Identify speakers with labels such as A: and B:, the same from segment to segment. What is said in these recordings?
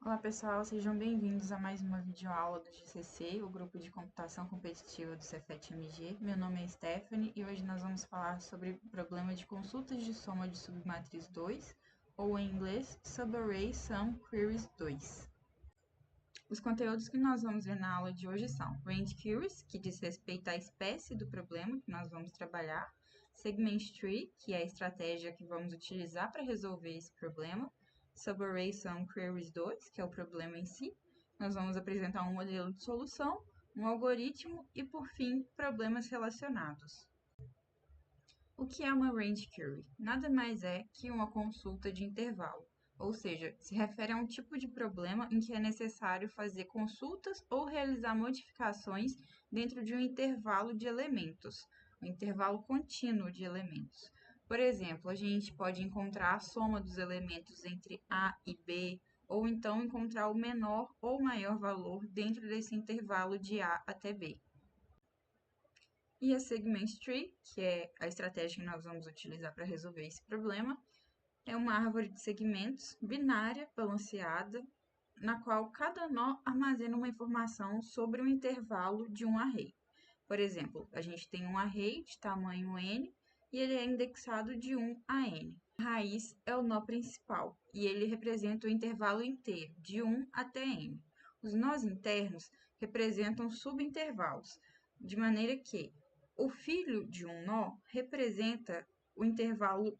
A: Olá pessoal, sejam bem-vindos a mais uma videoaula do GCC, o grupo de computação competitiva do Cefet-MG. Meu nome é Stephanie e hoje nós vamos falar sobre o problema de consultas de soma de submatriz 2, ou em inglês, Subarray Sum Queries 2. Os conteúdos que nós vamos ver na aula de hoje são Range Queries, que diz respeito à espécie do problema que nós vamos trabalhar, Segment Tree, que é a estratégia que vamos utilizar para resolver esse problema, Subarray Sum Queries 2, que é o problema em si. Nós vamos apresentar um modelo de solução, um algoritmo e, por fim, problemas relacionados. O que é uma Range Query? Nada mais é que uma consulta de intervalo, ou seja, se refere a um tipo de problema em que é necessário fazer consultas ou realizar modificações dentro de um intervalo de elementos, um intervalo contínuo de elementos. Por exemplo, a gente pode encontrar a soma dos elementos entre A e B, ou então encontrar o menor ou maior valor dentro desse intervalo de A até B. E a Segment Tree, que é a estratégia que nós vamos utilizar para resolver esse problema, é uma árvore de segmentos binária balanceada, na qual cada nó armazena uma informação sobre um intervalo de um array. Por exemplo, a gente tem um array de tamanho n e ele é indexado de 1 a n. A raiz é o nó principal e ele representa o intervalo inteiro, de 1 até n. Os nós internos representam subintervalos, de maneira que o filho de um nó representa o intervalo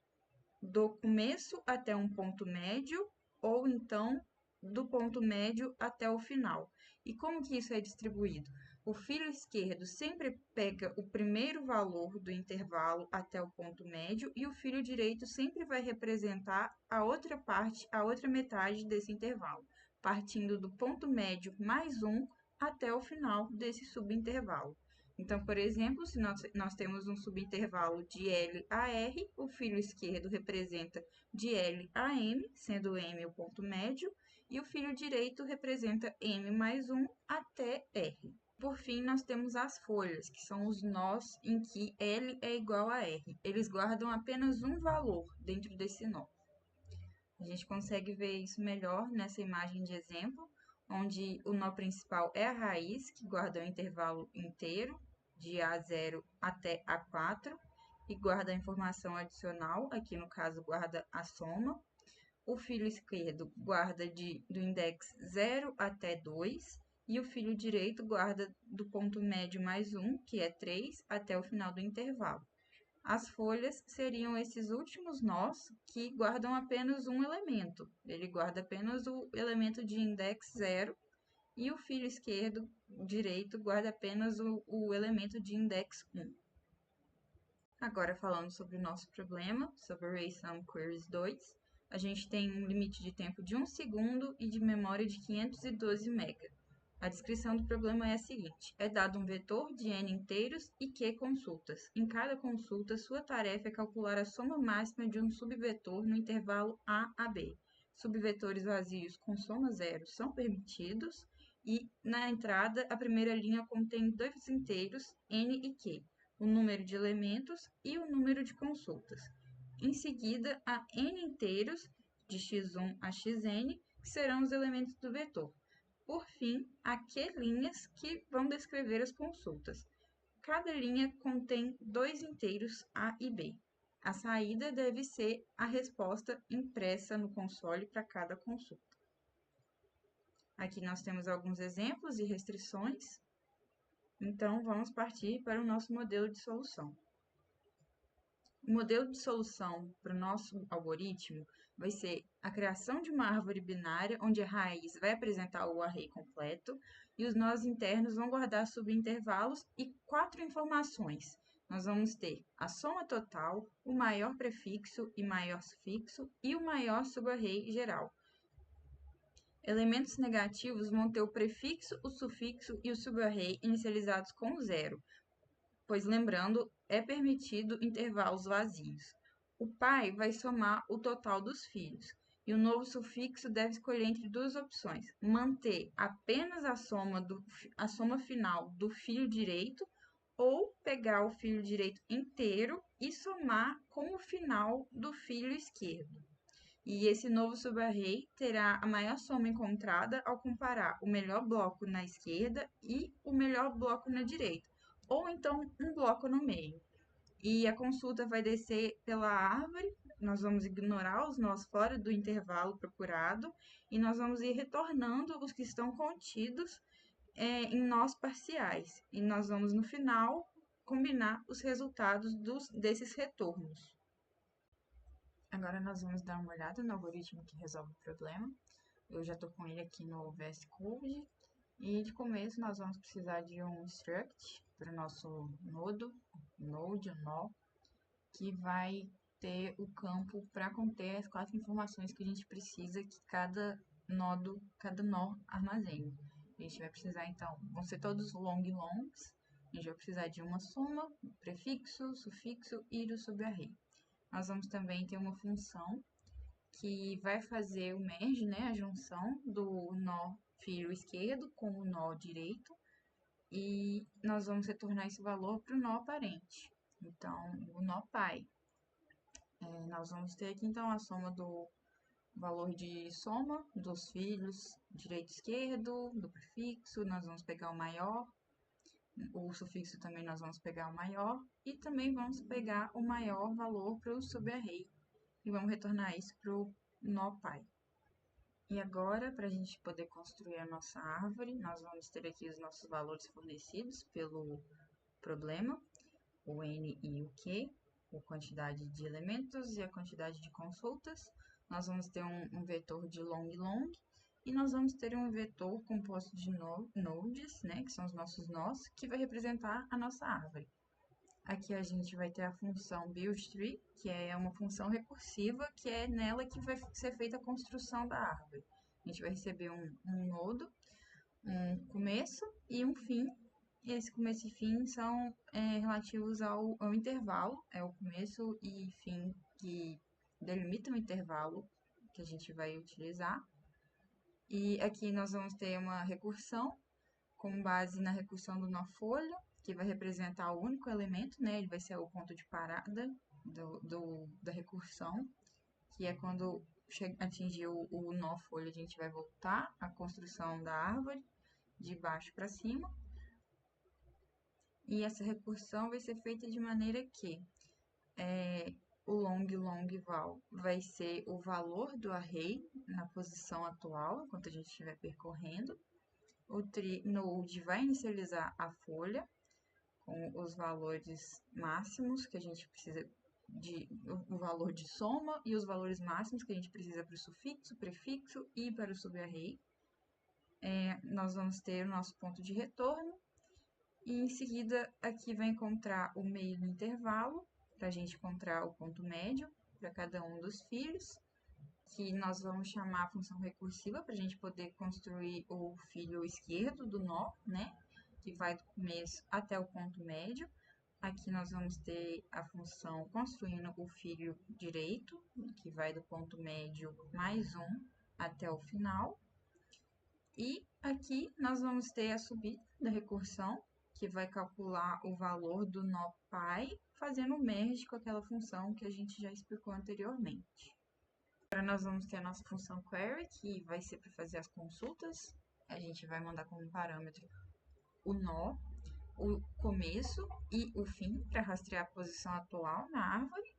A: do começo até um ponto médio, ou então do ponto médio até o final. E como que isso é distribuído? O filho esquerdo sempre pega o primeiro valor do intervalo até o ponto médio e o filho direito sempre vai representar a outra parte, a outra metade desse intervalo, partindo do ponto médio mais 1 até o final desse subintervalo. Então, por exemplo, se nós temos um subintervalo de L a R, o filho esquerdo representa de L a M, sendo M o ponto médio, e o filho direito representa M mais 1 até R. Por fim, nós temos as folhas, que são os nós em que L é igual a R. Eles guardam apenas um valor dentro desse nó. A gente consegue ver isso melhor nessa imagem de exemplo, onde o nó principal é a raiz, que guarda o intervalo inteiro, de A0 até A4, e guarda a informação adicional, aqui no caso guarda a soma. O filho esquerdo guarda do index 0 até 2, e o filho direito guarda do ponto médio mais 1, que é 3, até o final do intervalo. As folhas seriam esses últimos nós que guardam apenas um elemento. Ele guarda apenas o elemento de index 0 e o filho direito guarda apenas o elemento de index 1. Agora, falando sobre o nosso problema, sobre o Array Sum Queries 2, a gente tem um limite de tempo de 1 segundo e de memória de 512 MB. A descrição do problema é a seguinte: é dado um vetor de n inteiros e q consultas. Em cada consulta, sua tarefa é calcular a soma máxima de um subvetor no intervalo a a b. Subvetores vazios com soma zero são permitidos e, na entrada, a primeira linha contém dois inteiros, n e q, o número de elementos e o número de consultas. Em seguida, há n inteiros, de x1 a xn, que serão os elementos do vetor. Por fim, há q linhas que vão descrever as consultas. Cada linha contém dois inteiros A e B. A saída deve ser a resposta impressa no console para cada consulta. Aqui nós temos alguns exemplos e restrições. Então, vamos partir para o nosso modelo de solução. O modelo de solução para o nosso algoritmo vai ser a criação de uma árvore binária, onde a raiz vai apresentar o array completo e os nós internos vão guardar subintervalos e 4 informações. Nós vamos ter a soma total, o maior prefixo e maior sufixo e o maior subarray geral. Elementos negativos vão ter o prefixo, o sufixo e o subarray inicializados com 0, pois, lembrando, é permitido intervalos vazios. O pai vai somar o total dos filhos, e o novo sufixo deve escolher entre duas opções: manter apenas a soma final do filho direito, ou pegar o filho direito inteiro e somar com o final do filho esquerdo. E esse novo subarray terá a maior soma encontrada ao comparar o melhor bloco na esquerda e o melhor bloco na direita, ou então um bloco no meio. E a consulta vai descer pela árvore, nós vamos ignorar os nós fora do intervalo procurado e nós vamos ir retornando os que estão contidos em nós parciais. E nós vamos, no final, combinar os resultados desses retornos. Agora nós vamos dar uma olhada no algoritmo que resolve o problema. Eu já estou com ele aqui no VS Code. E de começo nós vamos precisar de um struct para o nosso node, nó, que vai ter o campo para conter as 4 informações que a gente precisa que cada nó armazene. A gente vai precisar, então, vão ser todos longs. A gente vai precisar de uma soma, prefixo, sufixo e do subarray. Nós vamos também ter uma função que vai fazer o merge, né, a junção do nó filho esquerdo com o nó direito, e nós vamos retornar esse valor para o nó parente. Então, o nó pai. Nós vamos ter aqui, então, a soma do valor de soma dos filhos direito e esquerdo, do prefixo, nós vamos pegar o maior, o sufixo também nós vamos pegar o maior, e também vamos pegar o maior valor para o subarray, e vamos retornar isso para o nó pai. E agora, para a gente poder construir a nossa árvore, nós vamos ter aqui os nossos valores fornecidos pelo problema, o n e o q, a quantidade de elementos e a quantidade de consultas. Nós vamos ter um vetor de long, e nós vamos ter um vetor composto de nodes, né, que são os nossos nós, que vai representar a nossa árvore. Aqui a gente vai ter a função buildTree, que é uma função recursiva, que é nela que vai ser feita a construção da árvore. A gente vai receber um nodo, um começo e um fim. E esse começo e fim são relativos ao intervalo, é o começo e fim que delimitam o intervalo que a gente vai utilizar. E aqui nós vamos ter uma recursão com base na recursão do nó folha, que vai representar o único elemento, né? Ele vai ser o ponto de parada da recursão, que é quando atingir o nó folha, a gente vai voltar à construção da árvore de baixo para cima. E essa recursão vai ser feita de maneira que o long val vai ser o valor do array na posição atual, enquanto a gente estiver percorrendo. O node vai inicializar a folha com os valores máximos que a gente precisa o valor de soma e os valores máximos que a gente precisa para o sufixo, prefixo e para o subarray. Nós vamos ter o nosso ponto de retorno e em seguida aqui vai encontrar o meio do intervalo para a gente encontrar o ponto médio para cada um dos filhos, que nós vamos chamar a função recursiva para a gente poder construir o filho esquerdo do nó, né? Que vai do começo até o ponto médio. Aqui nós vamos ter a função construindo o filho direito, que vai do ponto médio mais 1 até o final. E aqui nós vamos ter a subida da recursão, que vai calcular o valor do nó pai, fazendo o merge com aquela função que a gente já explicou anteriormente. Agora nós vamos ter a nossa função query, que vai ser para fazer as consultas. A gente vai mandar como parâmetro o nó, o começo e o fim, para rastrear a posição atual na árvore.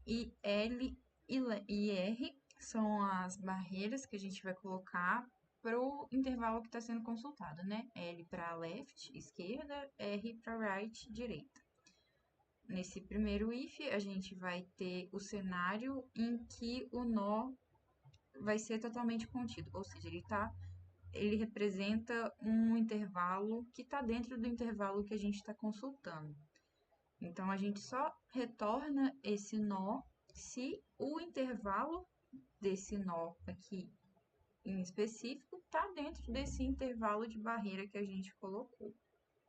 A: E L e R são as barreiras que a gente vai colocar para o intervalo que está sendo consultado, né? L para left, esquerda, R para right, direita. Nesse primeiro if, a gente vai ter o cenário em que o nó vai ser totalmente contido, ou seja, ele representa um intervalo que está dentro do intervalo que a gente está consultando. Então, a gente só retorna esse nó se o intervalo desse nó aqui em específico está dentro desse intervalo de barreira que a gente colocou.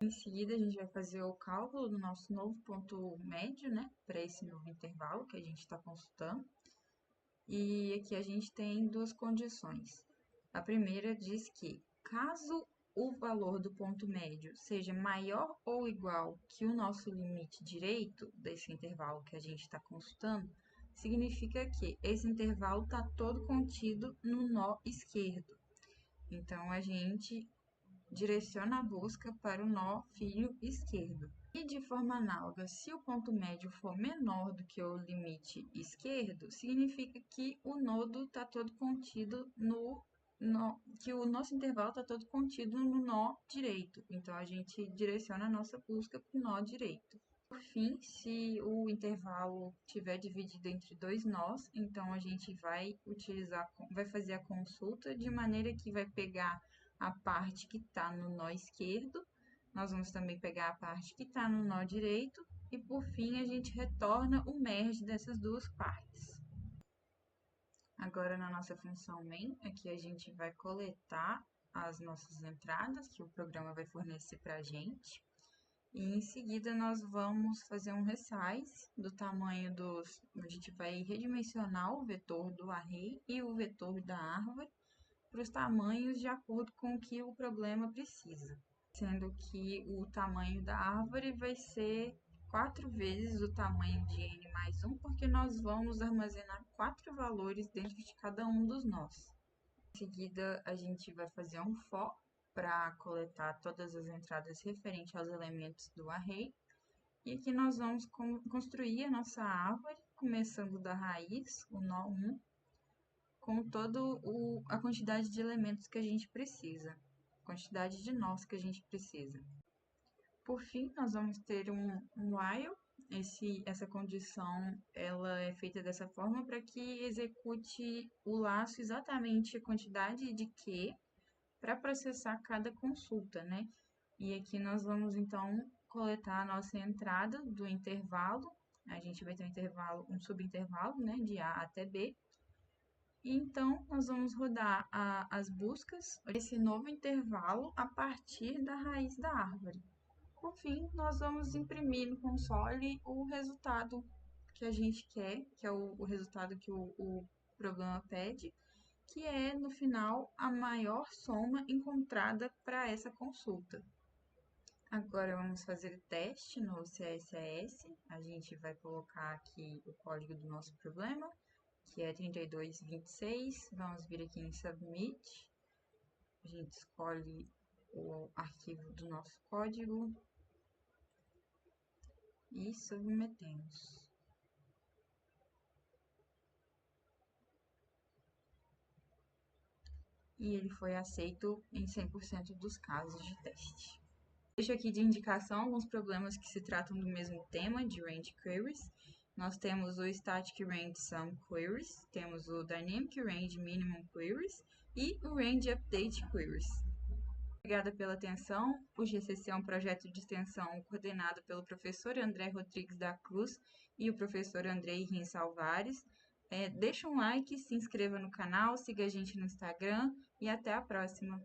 A: Em seguida, a gente vai fazer o cálculo do nosso novo ponto médio, né, para esse novo intervalo que a gente está consultando. E aqui a gente tem duas condições. A primeira diz que, caso o valor do ponto médio seja maior ou igual que o nosso limite direito desse intervalo que a gente está consultando, significa que esse intervalo está todo contido no nó esquerdo. Então, a gente direciona a busca para o nó filho esquerdo. E de forma análoga, se o ponto médio for menor do que o limite esquerdo, significa que o nodo está todo contido que o nosso intervalo está todo contido no nó direito. Então, a gente direciona a nossa busca para o nó direito. Por fim, se o intervalo estiver dividido entre dois nós, então a gente vai fazer a consulta de maneira que vai pegar a parte que está no nó esquerdo, nós vamos também pegar a parte que está no nó direito e por fim a gente retorna o merge dessas duas partes. Agora na nossa função main, aqui a gente vai coletar as nossas entradas que o programa vai fornecer para a gente. E em seguida nós vamos fazer um resize do tamanho dos... A gente vai redimensionar o vetor do array e o vetor da árvore para os tamanhos de acordo com o que o problema precisa. Sendo que o tamanho da árvore vai ser 4 vezes o tamanho de n mais 1, porque nós vamos armazenar 4 valores dentro de cada um dos nós. Em seguida, a gente vai fazer um for para coletar todas as entradas referentes aos elementos do array. E aqui nós vamos construir a nossa árvore, começando da raiz, o nó 1, com toda a quantidade de elementos que a gente precisa, quantidade de nós que a gente precisa. Por fim, nós vamos ter um while. Essa condição ela é feita dessa forma para que execute o laço exatamente a quantidade de Q para processar cada consulta, né? E aqui nós vamos, então, coletar a nossa entrada do intervalo. A gente vai ter um subintervalo, né, de A até B. E, então, nós vamos rodar as buscas desse novo intervalo a partir da raiz da árvore. Por fim, nós vamos imprimir no console o resultado que a gente quer, que é o resultado que o programa pede, que é, no final, a maior soma encontrada para essa consulta. Agora vamos fazer o teste no CSS. A gente vai colocar aqui o código do nosso problema, que é 3226. Vamos vir aqui em Submit. A gente escolhe o arquivo do nosso código e submetemos. E ele foi aceito em 100% dos casos de teste. Deixo aqui de indicação alguns problemas que se tratam do mesmo tema, de Range Queries. Nós temos o Static Range Sum Queries, temos o Dynamic Range Minimum Queries e o Range Update Queries. Obrigada pela atenção. O GCC é um projeto de extensão coordenado pelo professor André Rodrigues da Cruz e o professor Andrei Rins Alvares. Deixa um like, se inscreva no canal, siga a gente no Instagram e até a próxima!